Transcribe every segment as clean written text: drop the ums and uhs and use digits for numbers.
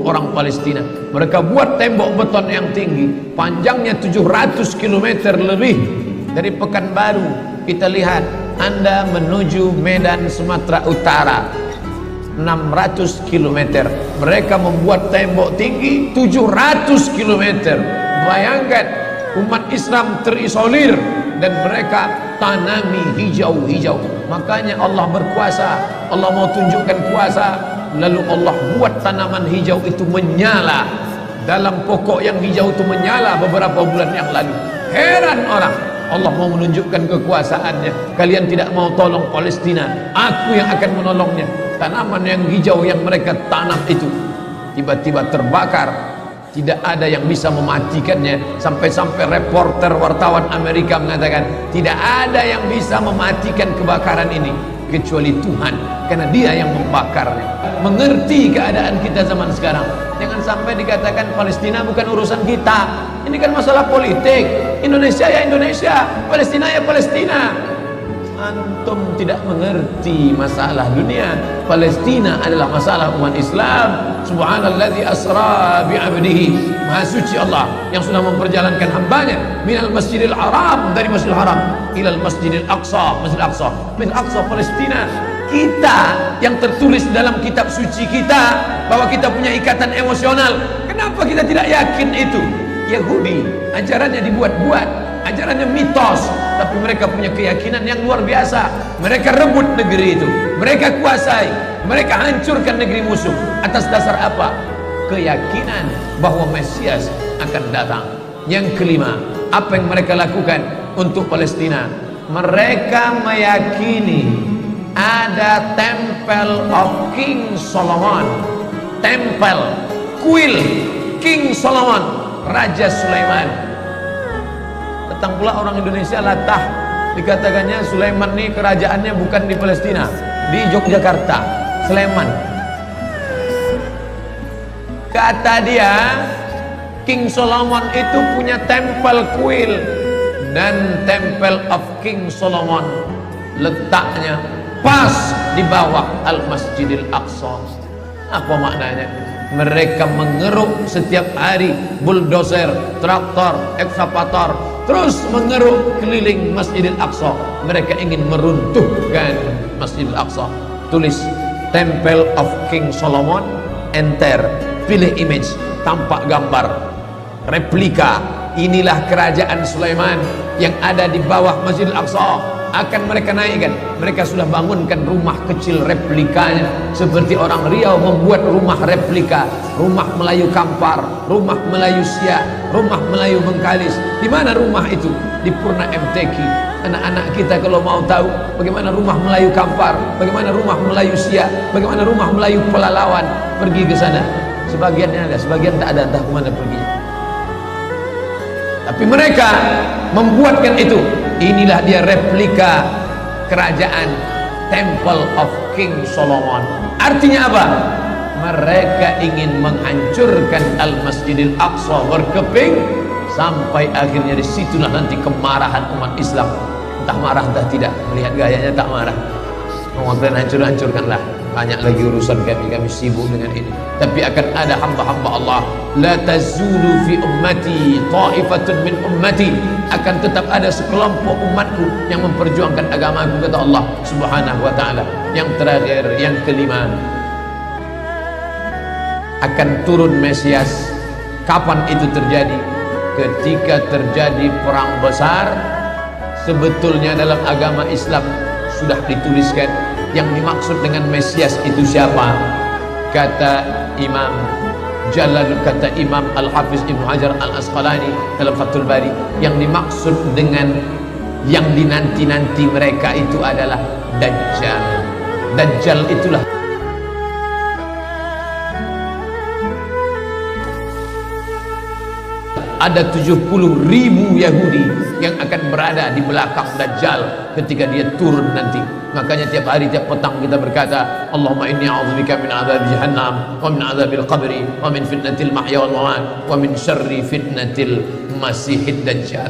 Orang Palestina, mereka buat tembok beton yang tinggi, panjangnya 700 km lebih. Dari Pekanbaru kita lihat, Anda menuju Medan Sumatera Utara 600 km, mereka membuat tembok tinggi 700 km. Bayangkan, umat Islam terisolir dan mereka tanami hijau-hijau. Makanya Allah berkuasa, Allah mau tunjukkan kuasa. Lalu Allah buat tanaman hijau itu menyala. Dalam pokok yang hijau itu menyala beberapa bulan yang lalu. Heran orang, Allah mau menunjukkan kekuasaannya. Kalian tidak mau tolong Palestina, aku yang akan menolongnya. Tanaman yang hijau yang mereka tanam itu tiba-tiba terbakar. Tidak ada yang bisa mematikannya. Sampai-sampai reporter wartawan Amerika mengatakan, tidak ada yang bisa mematikan kebakaran ini kecuali Tuhan, karena Dia yang membakarnya. Mengerti keadaan kita zaman sekarang. Jangan sampai dikatakan Palestina bukan urusan kita. Ini kan masalah politik. Indonesia ya Indonesia, Palestina ya Palestina. Antum tidak mengerti masalah dunia. Palestina adalah masalah umat Islam. Subhanalladzi asra bi'abdihi, Maha suci Allah yang sudah memperjalankan hambanya minal masjidil haram, dari masjidil haram ilal masjidil aqsa, masjidil aqsa, masjidil aqsa Palestina. Kita yang tertulis dalam kitab suci kita bahwa kita punya ikatan emosional, kenapa kita tidak yakin itu? Yahudi ajarannya dibuat-buat, ajarannya mitos, tapi mereka punya keyakinan yang luar biasa. Mereka rebut negeri itu, mereka kuasai, mereka hancurkan negeri musuh. Atas dasar apa? Keyakinan bahwa Mesias akan datang. Yang kelima, apa yang mereka lakukan untuk Palestina? Mereka meyakini ada Temple of King Solomon, tempel kuil King Solomon, Raja Sulaiman. Datang pula orang Indonesia latah, dikatakannya Sulaiman ini kerajaannya bukan di Palestina, di Yogyakarta, Sleman. Kata dia, King Solomon itu punya tempel kuil, dan Temple of King Solomon letaknya pas di bawah Al-Masjidil Aqsa. Apa maknanya? Mereka mengeruk setiap hari bulldozer, traktor, ekskavator, terus mengeruk keliling Masjidil Aqsa. Mereka ingin meruntuhkan Masjidil Aqsa. Tulis Temple of King Solomon, enter, pilih image, tampak gambar replika. Inilah kerajaan Sulaiman yang ada di bawah Masjidil Aqsa. Akan mereka naikkan. Mereka sudah bangunkan rumah kecil replikanya, seperti orang Riau membuat rumah replika, rumah Melayu Kampar, rumah Melayu Siak, rumah Melayu Bengkalis. Di mana rumah itu? Di Purna MTQ. Anak-anak kita kalau mau tahu bagaimana rumah Melayu Kampar, bagaimana rumah Melayu Siak, bagaimana rumah Melayu Pelalawan, pergi ke sana. Sebagiannya ada, sebagian tak ada, entah kemana pergi. Tapi mereka membuatkan itu. Inilah dia replika kerajaan Temple of King Solomon. Artinya apa? Mereka ingin menghancurkan Al-Masjidil Aqsa berkeping, sampai akhirnya disitulah nanti kemarahan umat Islam. Entah marah entah tidak, melihat gayanya tak marah. Kemudian hancur-hancurkanlah. Banyak lagi urusan kami sibuk dengan ini. Tapi akan ada hamba-hamba Allah. La tazulu fi ummati ta'ifatun min ummati. Akan tetap ada sekelompok umatku yang memperjuangkan agamaku, kata Allah Subhanahu wa ta'ala. Yang terakhir, yang kelima, akan turun Mesias. Kapan itu terjadi? Ketika terjadi perang besar. Sebetulnya dalam agama Islam sudah dituliskan yang dimaksud dengan Mesias itu siapa. Kata Imam Al-Hafiz Ibnu Hajar Al-Asqalani dalam Fathul Bari, yang dimaksud dengan yang dinanti-nanti mereka itu adalah Dajjal. Dajjal itulah ada 70.000 Yahudi yang akan berada di belakang Dajjal ketika dia turun nanti. Makanya tiap hari, tiap petang kita berkata, Allahumma inni a'udzubika min adzab jahannam wa min adzabil qabri wa min fitnatil mahya wal mamat wa min syarri fitnatil masihid dajjal.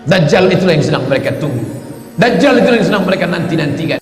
Dajjal itulah yang sedang mereka tunggu. Dajjal itulah yang sedang mereka nanti-nantikan.